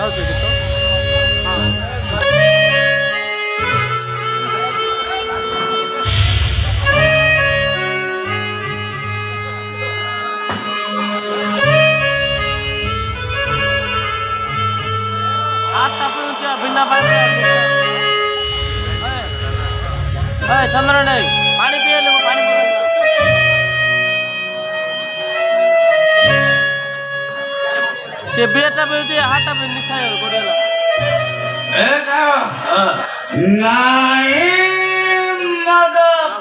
ଯାଉଛୁ କି ତ बिना पानी चंद्र पानी पिए पानी से बेटा बेटी हाटा पे निशा गोड़ेला ए नहीं मद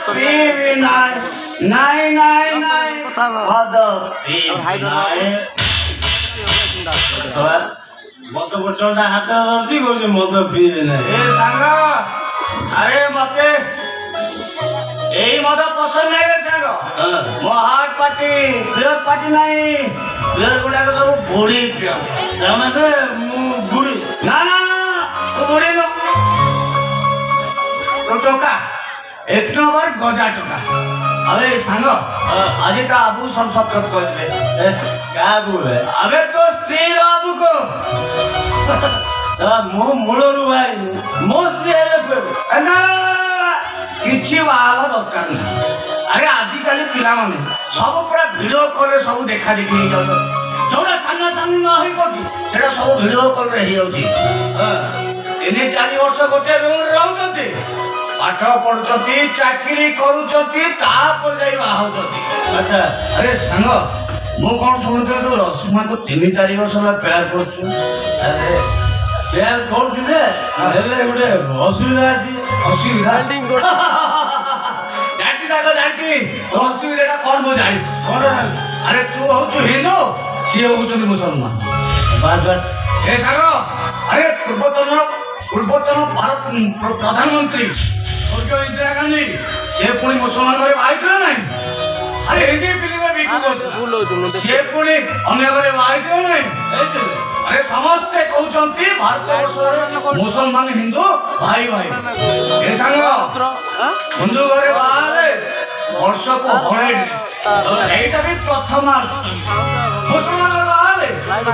पीवी नहीं मद पीवी मत बोतल हाथ धरती कर मत पीए ना ए सांग अरे मते यही मद पसंद नहीं रे सांग मो हार्ट पार्टी प्लेयर पार्टी नहीं प्लेयर गुड़ा को सब बुढ़ी पियो मैंने बुढ़ी ना तो बुढ़ी नो तो टोका एक नंबर गजा टोका अबे सांग आज का आबू सब कर दे क्या आबू है अबे तो स्त्री आबू को मो मूलरू भाई मो स्त्री है ना किछि बाला दरकार ना अरे आजिकल पिला माने सब पूरा वीडियो कॉल रे सब देखा देखी हो जाउ जोड़ा सामना सामनी न होई पड़ी सेटा सब वीडियो कॉल रे ही होची इने 4 वर्ष गोटे रूम रे रहउछथि पाठ पढुछथि चाकरी करूछथि ता पर जाई बाहुछथि अच्छा अरे संग मु कोन सुनते तो रश्मा को 3-4 वर्ष ला प्यार करछु अरे प्यार करछु जे हेले गुटे असुविधा अछि असुविधा बिल्डिंग कोड जाति सागो जाति असुविधा कोन बो जानि कोन अरे तू होछु हिंदू सी होछु मुसलमान बस बस ए सागो अरे पूर्वतन भारत प्रधानमंत्री स्वर्गीय इंदिरा गांधी से पुणी मुसलमान घरे बाइकला नहीं अरे हिंदी फिल्म में बिकु को से पुणी अन्य घरे बाइकला नहीं अरे समस्त कहउछंती भारत वर्ष मुसलमान हिंदू भाई भाई ए संग हिंदू घरे बाले वर्ष को हळे एटा भी प्रथम मुसलमान घरे बाले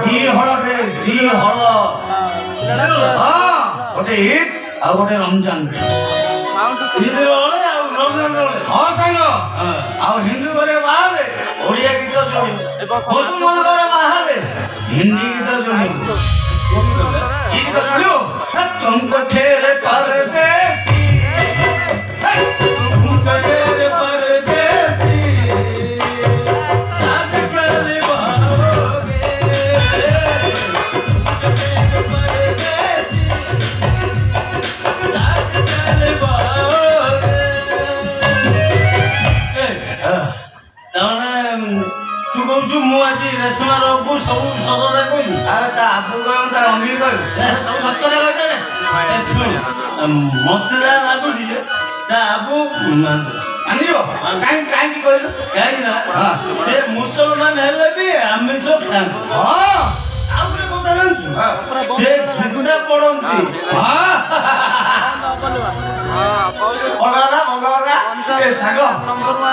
दी हळटे दी हळ हां ओटे ईद आ ओटे रमजान ईद रोले आ रमजान रोले हां संग आ हिंदू घरे बाले ओडिया गीत जोड़ी मुसलमान घरे बाले हिंदी गीत जोड़ी गीत सुनो तुमको ठेरे परदेसी तुमको ठेरे परदेसी साथ कर निभाओगे तू कहू मु आज रेशमा रोबू सब सदरा कहू अरे ता आपू कहूँ तार अमी कहू सब सत्तर कहते मत लगुच ता आपू मानियो कहीं कहलु कहीं ना से मुसलमान हेले भी आमिष खाते हाँ आउरे कथा जानछु से गीता पढ़ंती भगवाना ए साग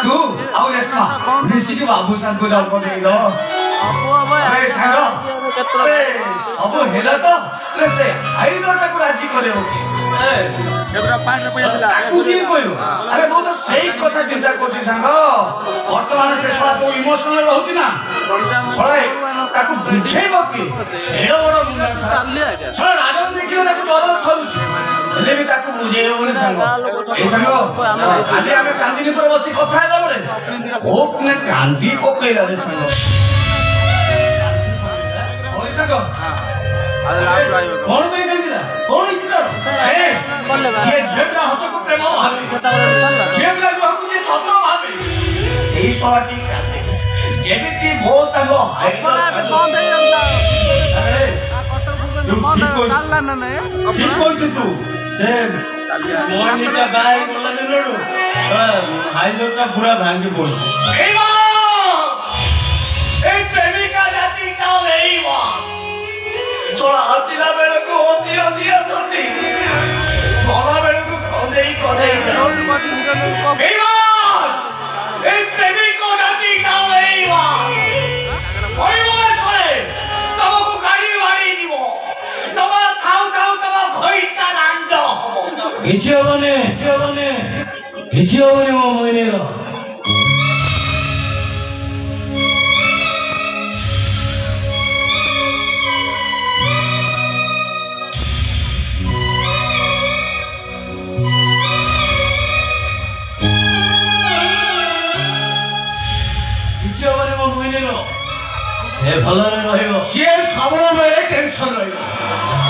तू आउ रेशमा मिसिकी बाबू सान को जाऊ को देलो अरे साग ए सब हेला तो रे से हाई नोटा को राजी करे हो ए केबरा 5 रुपया दिला कुजी कोयो अरे मो तो सही कथा चिंता करछि साग वर्तमान से सोला तो इमोशनल रहउति ना सोला ताकू बुझेबो की हेलो बड़ मुंडा चालले आगे सोला राजन देखियो ताकू डर खाउछि हेले भी ताकू बुझेबो ने साग ए साग खाली हमें कांदिनी पर बसी कथा हैला बडे होप ने कांदी पकेला रे साग ओइ साग अरे लास्ट लाइव कौन में कांदिला कौन इतना ए बोलले बा ये जेबला हतो को प्रेम भाबी छता बड़ा चलला जेबला जो हमको जे सत्य भाबी सेही सोटी कांदे जेबिति भो संग हाइदर बंद है हमला अरे तू ठीक चलला ना ने ठीक कहछ तू से मोनिका बाय बोला देलु हाइदर का पूरा भांगी बोल ए प्रेमिका जाति का नहीं बा छोड़ा हसीना बेले को होती होती बाबा बेले को कदे रोड को दिन को एक प्रेमिका जाति का नहीं बा ओई बोले छोड़े तुमको गाड़ी वाड़ी दीबो କିଛି ହବନି ମୋ ମଇନିର। କିଛି ହବନି ମୋ ମଇନିର। ସେ ଭଲରେ ରହିବ। ସିଏ ସବୁବେଳେ ଟେନସନ ରହିବ।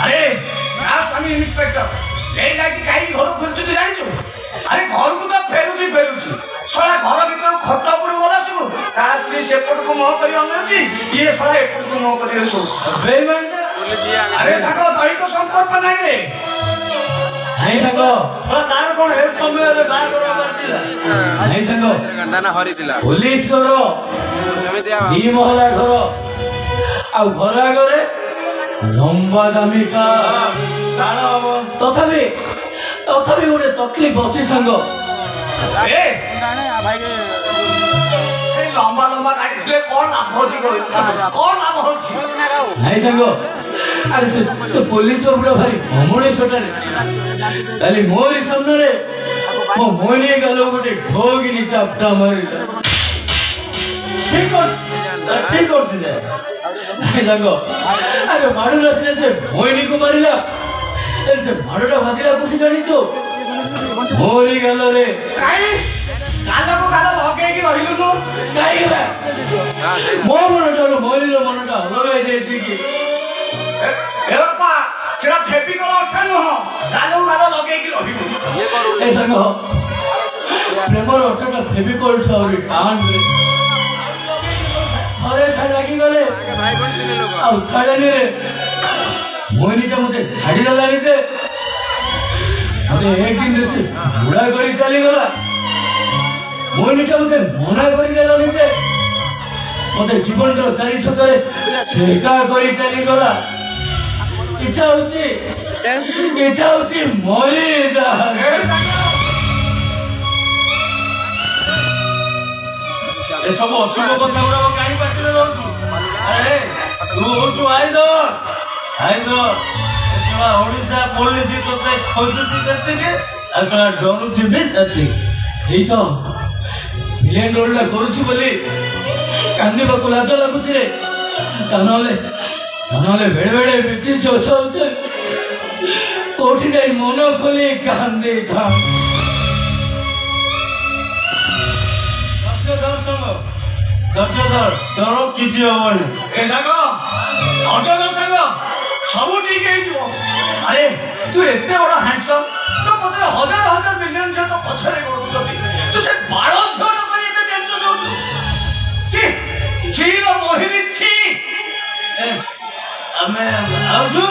ଆରେ ସ୍ୱାମୀ ଇନ୍ସପେକ୍ଟର ଏଇ ନାକି କାହିଁକି ଘରକୁ ଫେରୁଛୁ ତୁ ଜାଣିଛୁ? ଆରେ ଘରକୁ ତ ଫେରୁଛି ଶଳା ଘର ଭିତରୁ ଖଟ ଉପରୁ ଗଲା ସବୁ ତା ସ୍ତ୍ରୀ ସେପଟକୁ ମୁହଁ କରି ଅନେଉଛି ଇଏ ଶଳା ଏପଟକୁ ମୁହଁ କରି ଆରେ ସାଙ୍ଗ ଦୈହିକ ସମ୍ପର୍କ ନାହିଁ ରେ। ନାଇଁ ସାଙ୍ଗ ତାର କଣ ଏ ସମୟରେ ବାହାଘର କରିଥିଲା? ନାଇଁ ସାଙ୍ଗ ପୋଲିସ ଘର ଦି ମହଲା ଘର ଆଉ ଘର ଆଗରେ ଲମ୍ବା ଦାମିକା ତଥାପି ଗୋଟେ ତକଲିଫ ଅଛି ସାଙ୍ଗ। ଲମ୍ବା ଗାଡି ଥିଲେ କଣ ଲାଭ ଅଛି? ନାଇଁ ସାଙ୍ଗ ଆରେ ସେ ପୋଲିସ ବୁଢା ଭାରି ଅମଣିଷଟାରେ କାଲି ମୋରି ସାମ୍ନାରେ ମୋ ମଇନି ଗାଲ ଗୋଟେ ଢୋକିନି ଚାପଟା ମାରିଲା। ଠିକ କରୁଛି ଯେ ନାଇଁ ସାଙ୍ଗ ଆରେ ମାଡ ନଥିଲେ ସେ ମଇନିକୁ ମାରିଲା। ସେ ମାଡଟା ବାଜିଲା କୋଉଠି ଜାଣିଛୁ? ମୋରି ଗାଲରେ। ଗାଲକୁ ଗାଲ ଲଗେଇକି ରହିଲୁ କାହିଁକି? ମୋ ମନଠାରୁ ମଇନିର ମନଟା ଅଲଗା ହେଇଯାଇଛି କି? ସେଟା ଫେବିକଲ ଅର୍ଥ ନୁହଁ ଗାଲକୁ ଗାଲ ଲଗେଇକି ରହିବୁ। ଏ ସାଙ୍ଗ ପ୍ରେମର ଅର୍ଥଟା ଫେବିକଲ ଠାରୁ ଥରେ ଲାଗିଗଲେ ଆଉ ଛାଡ଼େନି ରେ। ମଇନିଟା ମତେ ଛାଡ଼ିଦେଲାନି ଯେ ମତେ ଏକ ଦିନରେ ସେ ବୁଢା କରି ଚାଲିଗଲା। ମଇନିଟା ମତେ ମନା କରିଦେଲାନି ଯେ ମତେ ଜୀବନର ଚାରି ଛକରେ ଛେକା କରି ଚାଲିଗଲା। ଇଚ୍ଛା ହଉଛି ମରି ଯା। ଏସବୁ ଅଶୁଭ କଥା ଗୁଡାକ କାହିଁ ପାଟିରେ ରହୁଛୁ? ଆରେ ତୁ ହଉଛୁ ଆଇଦର ଓଡିଶା ପୋଲିସ ତତେ ଖୋଜୁଛି ସେତିକି ଆଉ ଶଳା ଡରୁଛି ବି ସେତିକି। ସେଇ ତ ଭିଲେନ ରୋଲଟା କରୁଛି ବୋଲି କାନ୍ଦିବାକୁ ଲାଜ ଲାଗୁଛି ରେ। ତା ନହେଲେ ବେଳେ ବ୍ୟକ୍ତି ଚଛାଉଛେ କୋଉଠି ଯାଇ ମନ ଖୋଲି କାନ୍ଦିଥା। ତୋର କିଛି ହବନି। ଏ ସାଙ୍ଗ ସବୁ ଠିକ ହେଇଯିବ। ଆରେ ତୁ ଏତେ ବଡ ହ୍ୟାଣ୍ଡସମ୍ ତ ମତେ ହଜାର ମିଲିୟନ ଝିଅ ତ ପଛରେ ଗୋଡଉଛନ୍ତି ତୁ ସେ ବାଳ ଝିଅ ପାଇଁ ଏତେ ଟେନସନ ହଉଛୁ? ମୋହିନୀ ଆମେ ଆଉଛୁ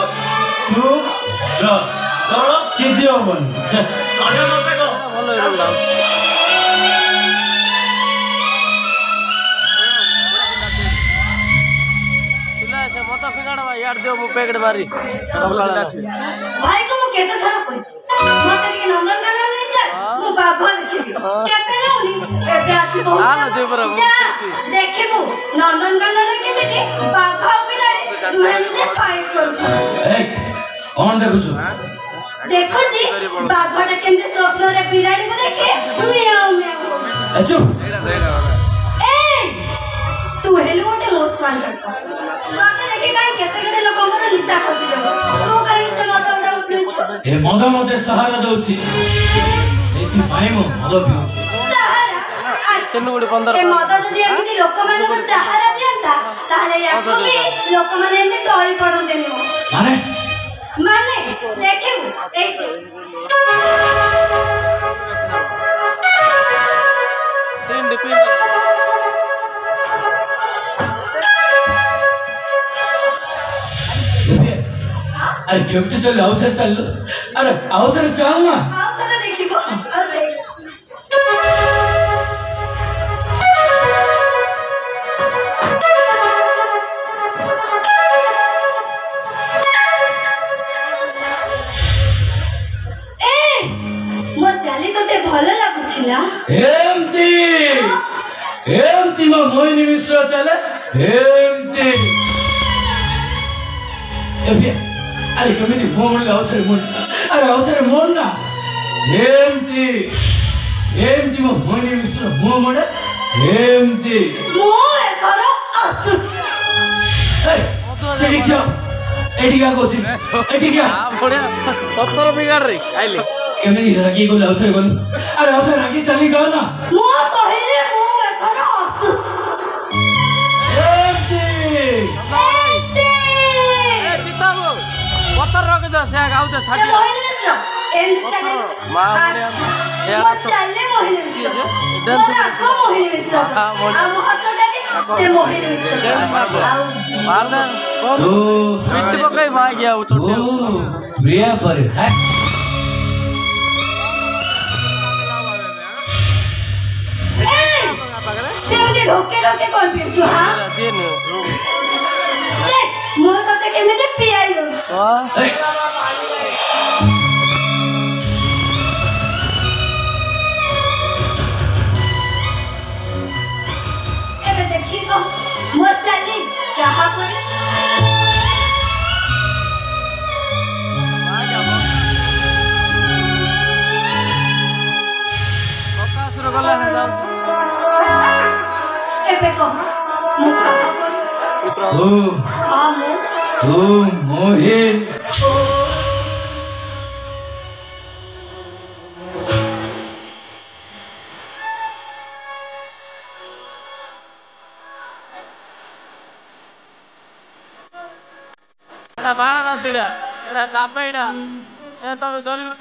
ତୋର କିଛି ହବନି। भाई को मु केते सारा पइछि मते के नंदनकानन नै जा मु बाघ देखिबी केते लाउनी एबे आसी बहुत देखिबू नंदनकानन के देखि बाघ बिराई दुहे से फाइट करू। ए कोन देखुछु? देखुछि बाघटा केंदे स्वप्न रे बिराई को देखे मियाऊ मियाऊ। अच्छो ए तू हेलो गोटे मोर स्टैंडर्ड पर्सन मते देखि काई केते लोक हमर लिसा खसी जाबो तू काई से मत उडा उठुछ ए मते सहारा दउछि एथि पाई मो भलो बियो सहारा तेनु गुडी 15 ए मत जदि एमिति लोक माने को सहारा दियंता ताहले याको भी लोक माने एमिति टळी पडंतेनी माने देखिबू ए तीन डिपेंड अरे केमती चल आउथर चल अरे आउथर चल ना आउथर देखिबो अरे ए मो चाली तते भलो लागुछि ना एमती मो मोहिनी मिश्र चले एमती अरे कमिटी मोड़ आउथर मोड़ अरे आउथर मोड़ ना ଏମିତି ଏମିତି ମୋ ଭଉଣୀ ବିଷୟରେ ମୋ ମନେ ଏମିତି ମୁଁ ଏଥର ଆସୁଛି। ସେଠି ଖିଅ ଏଠିକା କହୁଛି ଏଠିକା ବଢିଆ ପଥର ବିଗାଡରେ ଆଇଲେ କେମିତି ରାଗି ଗଲେ ଆଉଥରେ ଗଲୁ ଆରେ ଆଉଥରେ ରାଗି ଚାଲି ଯାଅ ନା ମୁଁ କହିଲି ମୁଁ ଏଥର ଆସୁଛି। ପଥର ରଖିଛ ସେ ଗାଉଛ ଛାଟି ମିଟି ପକାଇ ମାଗି ଆଉ ଛୋଟ ପ୍ରିୟା ପରେ ढोके ढोके कौन पियो हां ମୁଁ ତତେ କେମିତି ପିଆଇଲୁ ଏବେ ଦେଖିବ ମୋ ଚାଲି ଯାହା ପରେ ପ୍ରକାଶର ଗଲା ଏବେ କହ ମୁଁ କାହା ମୋହିନ ବାଣ ନଥିଲା ଏଟା କାମେଇଟା ତମେ ଧରିବୁ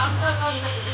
କାମଟା କଣ